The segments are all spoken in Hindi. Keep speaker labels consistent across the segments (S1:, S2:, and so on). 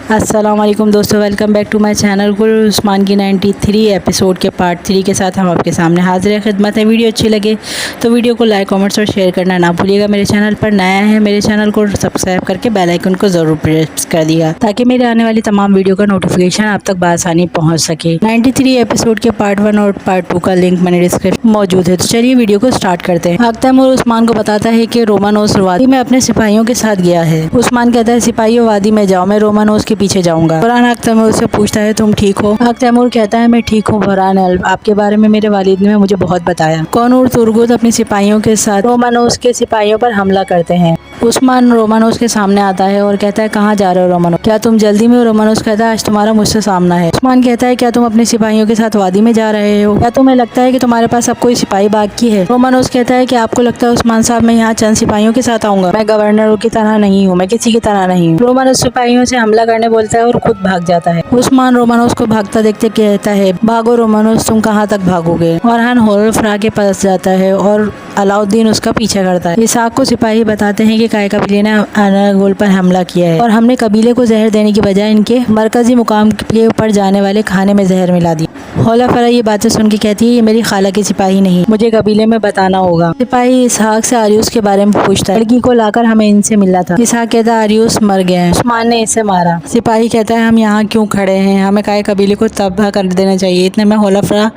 S1: अस्सलाम वालेकुम दोस्तों, welcome back to my channel. Gul Usman की 93 एपिसोड के पार्ट 3 के साथ हम आपके सामने हाजिर खिदमत है। वीडियो अच्छी लगे तो वीडियो को लाइक कमेंट्स और शेयर करना ना भूलिएगा। मेरे चैनल पर नया है, मेरे चैनल को सब्सक्राइब करके बेल आइकन को ज़रूर प्रेस कर दिया ताकि मेरे आने वाली तमाम वीडियो का नोटिफिकेशन आप तक बआसानी पहुँच सके। 93 एपिसोड के पार्ट 1 और पार्ट 2 का लिंक मैंने डिस्क्रिप्शन मौजूद है, तो चलिए वीडियो को स्टार्ट करते हैं। तैमूर उस्मान को बताता है कि रोमानोस वादी में अपने सिपाहियों के साथ गया है। उस्मान कहता है सिपाहियों वादी में जाओ, मैं रोमानोस के पीछे जाऊंगा। फरहान तैमूर से पूछता है तुम ठीक हो? तैमूर कहता है मैं ठीक हूँ फरहान, आपके बारे में मेरे वालिद ने मुझे बहुत बताया। कौन और तुर्गुत अपने सिपाहियों के साथ रोमानोस के सिपाहियों पर हमला करते हैं। उस्मान रोमानोस के सामने आता है और कहता है कहाँ जा रहे हो रोमानोस, क्या तुम जल्दी में हो? रोमानोस कहता है आज तुम्हारा मुझसे सामना है। उस्मान कहता है क्या तुम अपने सिपाहियों के साथ वादी में जा रहे हो? क्या तुम्हें लगता है कि तुम्हारे पास अब कोई सिपाही बाकी है? रोमानोस कहता है कि आपको लगता है उस्मान साहब मैं यहाँ चंद सिपाहियों के साथ आऊंगा? मैं गवर्नर की तरह नहीं हूँ, मैं किसी की तरह नहीं हूँ। रोमानोस सिपाहियों से हमला करने बोलता है और खुद भाग जाता है। उस्मान रोमानोस को भागता देखते कहता है भागो रोमानोस, तुम कहाँ तक भागोगे? फरहान होलफरा के पास जाता है और अलाउद्दीन उसका पीछा करता है। इसहाक को सिपाही बताते हैं कि काय कबीले ने अनागोल पर हमला किया है और हमने कबीले को जहर देने की बजाय इनके मरकजी मुकाम के ऊपर जाने वाले खाने में जहर मिला दिया। होलफरा ये बातें सुन के कहती है ये मेरी खाला की सिपाही नहीं, मुझे कबीले में बताना होगा। सिपाही इसहाक से आर्यूस के बारे में पूछता है, लड़की को लाकर हमें इनसे मिलना था। इसहाक कहता है आर्यूस मर गए हैं, उस्मान ने इसे मारा। सिपाही कहता है हम यहाँ क्यों खड़े हैं, हमें काय कबीले को तबाह कर देना चाहिए। इतने में होलफरा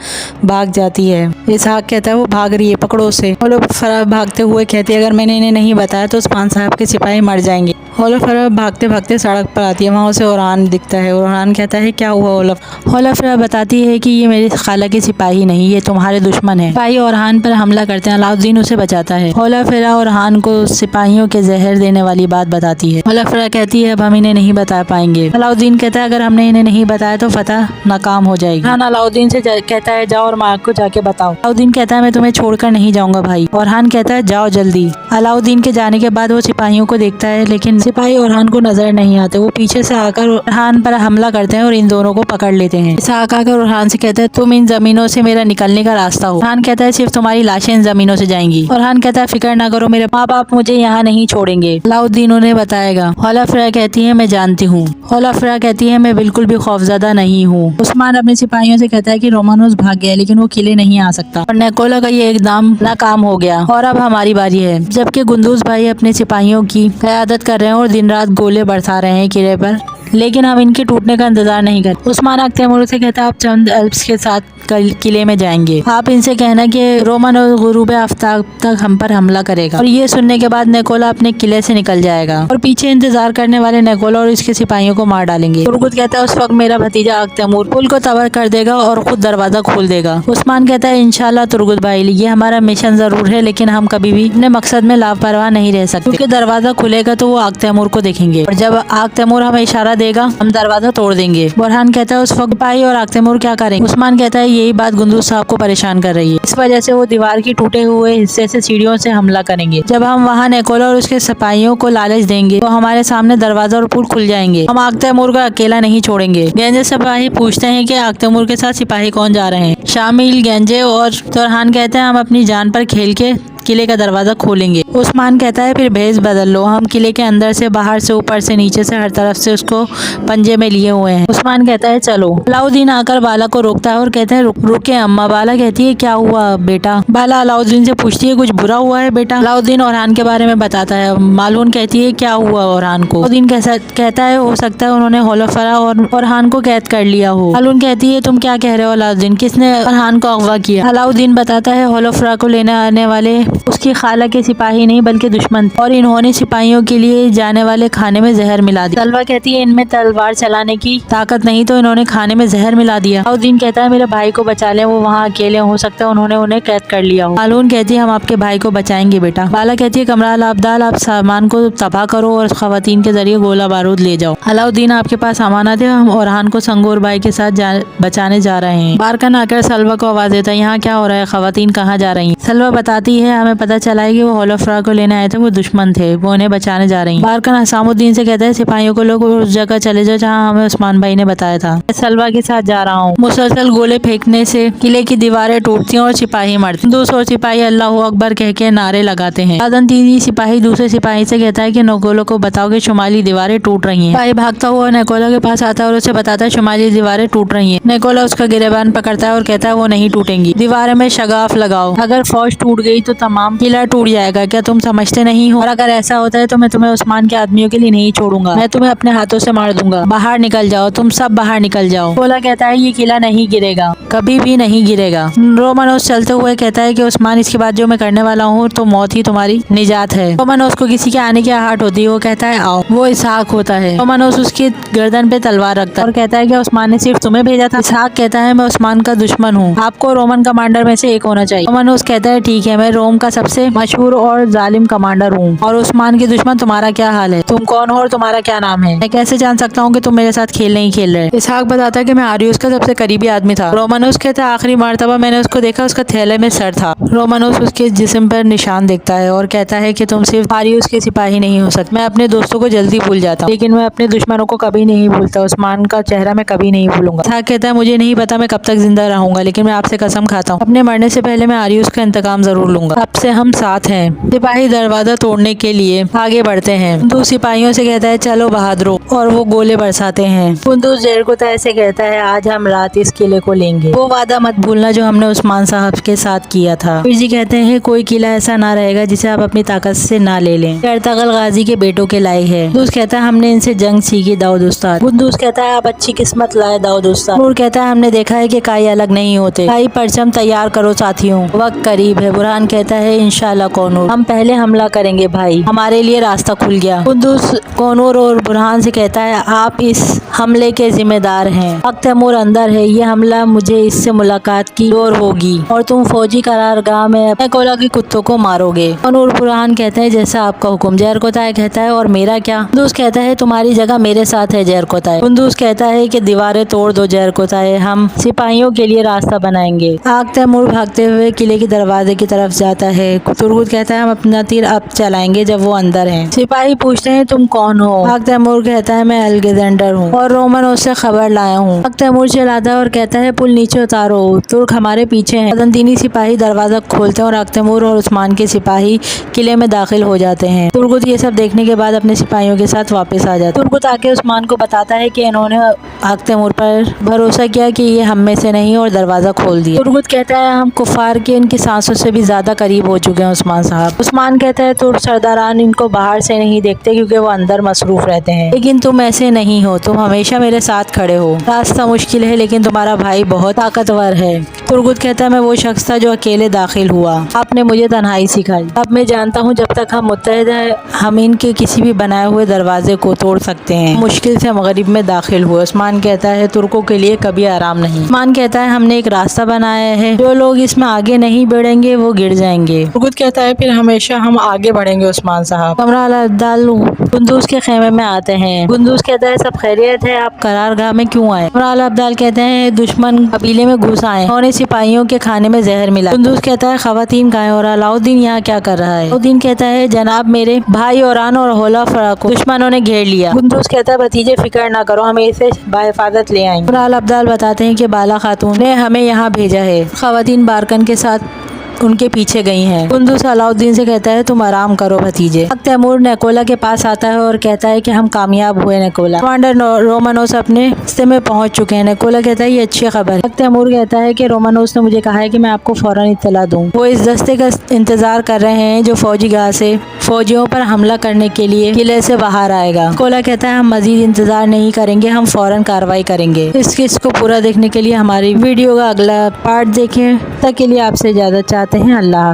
S1: भाग जाती है। इसहाक कहता है वो भाग रही है, पकड़ो उसे। होलफरा भागते हुए कहती है अगर मैंने इन्हें नहीं बताया तो उस्मान साहब के सिपाही मर जाएंगे। होलफरा भागते भागते सड़क पर आती है, वहाँ उसे ओरहान दिखता है। ओरहान कहता है क्या हुआ? होलफरा बताती है कि ये मेरी खाला के सिपाही नहीं, ये तुम्हारे दुश्मन है। सिपाही ओरहान पर हमला करते हैं, अलाउद्दीन उसे बचाता है। होलफरा ओरहान को सिपाहियों के जहर देने वाली बात बताती है। होलफरा कहती है अब हम इन्हें नहीं बता पाएंगे। अलाउद्दीन कहता है अगर हमने इन्हें नहीं बताया तो फतह नाकाम हो जाएगी। ओरहान अलाउद्दीन से कहता है जाओ और माँ को जाके बताओ। अलाउद्दीन कहता है मैं तुम्हें छोड़कर नहीं जाऊंगा भाई। ओरहान कहता है जाओ जल्दी। अलाउद्दीन के जाने के बाद वो सिपाहियों को देखता है लेकिन सिपाही ओरहान को नजर नहीं आते। वो पीछे से आकर ओरहान पर हमला करते हैं और इन दोनों को पकड़ लेते हैं। इसहाक आकर ओरहान से कहता है तुम इन जमीनों से मेरा निकलने का रास्ता हो। ओरहान कहता है सिर्फ तुम्हारी लाशें इन जमीनों से जाएंगी। ओरहान कहता है फिक्र ना करो, मेरे माँ बाप मुझे यहाँ नहीं छोड़ेंगे, अलाउद्दीन उन्हें बताएगा। होलफरा कहती है मैं जानती हूँ। होलफरा कहती है मैं बिल्कुल भी खौफजदा नहीं हूँ। उस्मान अपने सिपाहियों से कहता है कि रोमानोस भाग गया लेकिन वो किले नहीं आ सकता और नेकोला का ये एकदम नाकाम हो गया और अब हमारी बारी है। जबकि गुंदूज भाई अपने सिपाहियों की क़यादत कर रहे हैं और दिन रात गोले बरसा रहे हैं किले पर, लेकिन हम इनके टूटने का इंतजार नहीं करते। उस्मान तैमूर से कहता है आप चंद अल्प्स के साथ किले में जाएंगे, आप इनसे कहना कि रोमन और गुरूब आफ्ताब तक हम पर हमला करेगा। और ये सुनने के बाद नेकोला अपने किले से निकल जाएगा और पीछे इंतजार करने वाले नेकोला और इसके सिपाहियों को मार डालेंगे। तुर्गुत कहता है उस वक्त मेरा भतीजा तैमूर पुल को तबाह कर देगा और खुद दरवाजा खोल देगा। उस्मान कहता है इंशाल्लाह तुर्गुत भाई, ये हमारा मिशन जरूर है लेकिन हम कभी भी अपने मकसद में लापरवाह नहीं रह सकते, क्योंकि दरवाजा खुलेगा तो वो तैमूर को देखेंगे और जब तैमूर हमें इशारा देगा हम दरवाजा तोड़ देंगे। बुरहान कहता है उस वक्त सिपाही और तैमूर क्या करेंगे? उस्मान कहता है यही बात गुंदूज साहब को परेशान कर रही है, इस वजह से वो दीवार की टूटे हुए हिस्से से सीढ़ियों से हमला करेंगे। जब हम वहाँ नेकोला और उसके सिपाहियों को लालच देंगे तो हमारे सामने दरवाजा और पुल खुल जाएंगे, हम तैमूर को अकेला नहीं छोड़ेंगे। गेंजे सिपाही पूछते हैं कि तैमूर के साथ सिपाही कौन जा रहे हैं? शामिल, गेंजे और तुरहान कहते हैं हम अपनी जान पर खेल के किले का दरवाजा खोलेंगे। उस्मान कहता है फिर भेस बदल लो, हम किले के अंदर से, बाहर से, ऊपर से, नीचे से, हर तरफ से उसको पंजे में लिए हुए हैं। उस्मान कहता है चलो। अलाउद्दीन आकर बाला को रोकता है और कहते हैं रुके अम्मा। बाला कहती है क्या हुआ बेटा? बाला अलाउद्दीन से पूछती है कुछ बुरा हुआ है बेटा? अलाउद्दीन ओरहान के बारे में बताता है। मालून कहती है क्या हुआ ओरहान को? अलाउद्दीन कहता है हो सकता है उन्होंने होलफरा और ओरहान को कैद कर लिया हो। मालून कहती है तुम क्या कह रहे हो अलाउद्दीन, किसने ओरहान को अगवा किया? अलाउद्दीन बताता है होलफरा को लेने आने वाले उसकी खाला के सिपाही नहीं बल्कि दुश्मन और इन्होंने सिपाहियों के लिए जाने वाले खाने में जहर मिला दिया। तलवा कहती है इनमें तलवार चलाने की ताकत नहीं तो इन्होंने खाने में जहर मिला दिया। अलाउद्दीन कहता है मेरे भाई को बचा ले, वो वहाँ अकेले, हो सकता है उन्होंने उन्हें कैद कर लिया हो। मालून कहती है हम आपके भाई को बचाएंगे बेटा। बाला कहती है कमराल अब्दाल आप सामान को तबाह करो और खवातीन के जरिए गोला बारूद ले जाओ। अलाउद्दीन आपके पास अमानत है, हम ओरहान को संगोर भाई के साथ बचाने जा रहे हैं। बारकन आकर सलवा को आवाज देता है यहाँ क्या हो रहा है, खवातीन कहाँ जा रही है? सलवा बताती है हमें पता चला है कि वो होलोफ्रा को लेने आए थे, वो दुश्मन थे, वो उन्हें बचाने जा रही हैं। बारकन हसामुद्दीन से कहता है सिपाहियों को लोग उस जगह चले जाओ जहाँ हमें उस्मान भाई ने बताया था, मैं सलवा के साथ जा रहा हूँ। मुसलसल गोले फेंकने से किले की दीवारें टूटती हैं और सिपाही मरते। दूसरे सिपाही अल्लाह अकबर कह के नारे लगाते हैं। आदंतीनी सिपाही दूसरे सिपाही से कहता है कि नकोला को बताओ कि शुमाली दीवारें टूट रही हैं। सिपाही भागता हुआ नकोला के पास आता है और उसे बताता है शुमाली दीवारें टूट रही हैं। नकोला उसका गिरेबान पकड़ता है और कहता है वो नहीं टूटेंगी, दीवार में शगाफ लगाओ, अगर फौज टूट गई तो तमाम किला टूट जाएगा, क्या तुम समझते नहीं हो? और अगर ऐसा होता है तो मैं तुम्हें उस्मान के आदमियों के लिए नहीं छोड़ूंगा, मैं तुम्हें अपने हाथों से मार दूंगा, बाहर निकल जाओ, तुम सब बाहर निकल जाओ। नकोला कहता है ये किला नहीं गिरेगा, कभी भी नहीं गिरेगा। रोमानोस चलते हुए कहता है कि उस्मान इसके बाद जो मैं करने वाला हूँ तो मौत ही तुम्हारी निजात है। रोमानोस को किसी के आने की आहट होती है, वो कहता है आओ, वो इसहाक होता है। रोमानोस उसकी गर्दन पे तलवार रखता है और कहता है कि उस्मान ने सिर्फ तुम्हें भेजा था। इसहाक कहता है मैं उस्मान का दुश्मन हूँ, आपको रोमन कमांडर में से एक होना चाहिए। रोमानोस कहता है ठीक है, मैं रोम का सबसे मशहूर और जालिम कमांडर हूँ और उस्मान के दुश्मन तुम्हारा क्या हाल है, तुम कौन हो और तुम्हारा क्या नाम है, मैं कैसे जान सकता हूँ कि तुम मेरे साथ खेल नहीं खेल रहे। इसहाक बताता है कि मैं आरियुस का सबसे करीबी आदमी था। रोमानोस कहता है आखिरी मर्तबा मैंने उसको देखा, उसका थैले में सर था। रोमानोस उसके जिस्म पर निशान देखता है और कहता है कि तुम सिर्फ आरियुस के सिपाही नहीं हो सकते। मैं अपने दोस्तों को जल्दी भूल जाता हूँ लेकिन मैं अपने दुश्मनों को कभी नहीं भूलता, उस्मान का चेहरा मैं कभी नहीं भूलूंगा। इसहाक कहता है मुझे नहीं पता मैं कब तक जिंदा रहूंगा, लेकिन मैं आपसे कसम खाता हूँ अपने मरने से पहले मैं आरियुस का इंतकाम जरूर लूंगा। अब से हम साथ हैं। सिपाही दरवाजा तोड़ने के लिए आगे बढ़ते हैं। कुंदूज सिपाहियों से कहता है चलो बहादुरों, और वो गोले बरसाते हैं। कुंदूज जेरकोताय से कहता है आज हम रात इस किले को लेंगे, वो वादा मत भूलना जो हमने उस्मान साहब के साथ किया था। फिर जी कहते हैं कोई किला ऐसा ना रहेगा जिसे आप अपनी ताकत से ना ले लें। अर्तगल गाजी के बेटों के लायक है। कुंदूज कहता है हमने इनसे जंग सीखी दाऊद उस्ताद। कुंदूज कहता है आप अच्छी किस्मत लाए दाऊद उस्ताद। नूर कहता है हमने देखा है कि काई अलग नहीं होते, काई परचम तैयार करो साथियों, वक्त करीब है। बुरहान कहता है इंशाल्लाह कोनूर, हम पहले हमला करेंगे भाई, हमारे लिए रास्ता खुल गया। कुंदूज कोनूर और बुरहान से कहता है आप इस हमले के जिम्मेदार हैं, अब तैमूर अंदर है, ये हमला मुझे इससे मुलाकात की ओर होगी और तुम फौजी करारगाह में नकोला के कुत्तों को मारोगे। कोनूर बुरहान कहते हैं जैसा आपका हुक्म। जेरकोताय कहता है और मेरा क्या? कुंदूज कहता है तुम्हारी जगह मेरे साथ है जेरकोताय। कुंदूज कहता है कि दीवारें तोड़ दो जेरकोताय, हम सिपाहियों के लिए रास्ता बनाएंगे। आग तैमूर भागते हुए किले के दरवाजे की तरफ जाता है। तुर्गुत कहता है हम अपना तीर अब चलाएंगे जब वो अंदर हैं। सिपाही पूछते हैं तुम कौन हो? आग तैमूर कहता है मैं अलेक्जेंडर हूँ और रोमानोस से खबर लाया हूँ। आग तैमूर चलाता है और कहता है पुल नीचे उतारो, तुर्क हमारे पीछे हैं। आदंतीनी सिपाही दरवाजा खोलते हैं और आग तैमूर और उस्मान के सिपाही किले में दाखिल हो जाते हैं। तुर्गुत ये सब देखने के बाद अपने सिपाहियों के साथ वापस आ जाता है। तुर्गुत आके उस्मान को बताता है कि इन्होंने आग तैमूर पर भरोसा किया कि ये हम में से नहीं और दरवाजा खोल दिया। तुर्गुत कहता है हम कुफार के इनकी सांसों से भी ज्यादा करीब हो चुके हैं उस्मान साहब। उस्मान कहता है तुर्क सरदारान इनको बाहर से नहीं देखते क्योंकि वो अंदर मसरूफ रहते हैं, लेकिन तुम ऐसे नहीं हो, तुम हमेशा मेरे साथ खड़े हो। रास्ता मुश्किल है लेकिन तुम्हारा भाई बहुत ताकतवर है। तुर्गुत कहता है मैं वो शख्स था जो अकेले दाखिल हुआ, आपने मुझे तन्हाई सिखाई। अब मैं जानता हूँ जब तक हम मुत्तहिद हैं हम इनके किसी भी बनाए हुए दरवाजे को तोड़ सकते हैं। मुश्किल से मगरिब में दाखिल हुए। उस्मान कहता है तुर्कों के लिए कभी आराम नहीं। उस्मान कहता है हमने एक रास्ता बनाया है, जो लोग इसमें आगे नहीं बढ़ेंगे वो गिर जाएंगे। तुर्गुत कहता है फिर हमेशा हम आगे बढ़ेंगे उस्मान साहब। कमरा अल-अब्दाल कुंदूज के खेमे में आते हैं। कुंदूज कहता है सब खैरियत है, आप करारगाह में क्यों आए? कमरा अल-अब्दाल कहते हैं दुश्मन कबीले में घुस आए, उन्हें सिपाहियों के खाने में जहर मिला। कुंदूज कहता है खवातीन कहाँ हैं और अलाउद्दीन यहाँ क्या कर रहा है? अलाउद्दीन कहता है जनाब मेरे भाई औरान और होलाफरा को दुश्मनों ने घेर लिया। कुंदूज कहता है भतीजे फिक्र ना करो, हम इसे बाहिफाजत ले आएंगे। कमरा अल-अब्दाल बताते हैं कि बाला खातून ने हमें यहाँ भेजा है, खवातीन बारकन के साथ उनके पीछे गई हैं। कुंदूज अलाउद्दीन से कहता है तुम आराम करो भतीजे। आग तैमूर नकोला के पास आता है और कहता है कि हम कामयाब हुए नकोला। कमांडर रोमानोस अपने रास्ते में पहुंच चुके हैं। नकोला कहता है ये अच्छी खबर है। आग तैमूर कहता है कि रोमानोस ने मुझे कहा है कि मैं आपको फौरन इत्तला दूं। वो इस दस्ते का इंतजार कर रहे हैं जो फौजी गाह से फौजियों पर हमला करने के लिए किले से बाहर आएगा। नकोला कहता है हम मजीद इंतजार नहीं करेंगे, हम फौरन कार्रवाई करेंगे। इस किस को पूरा देखने के लिए हमारी वीडियो का अगला पार्ट देखें। तक के लिए आपसे इजाजत चाहते हैं। अल्लाह।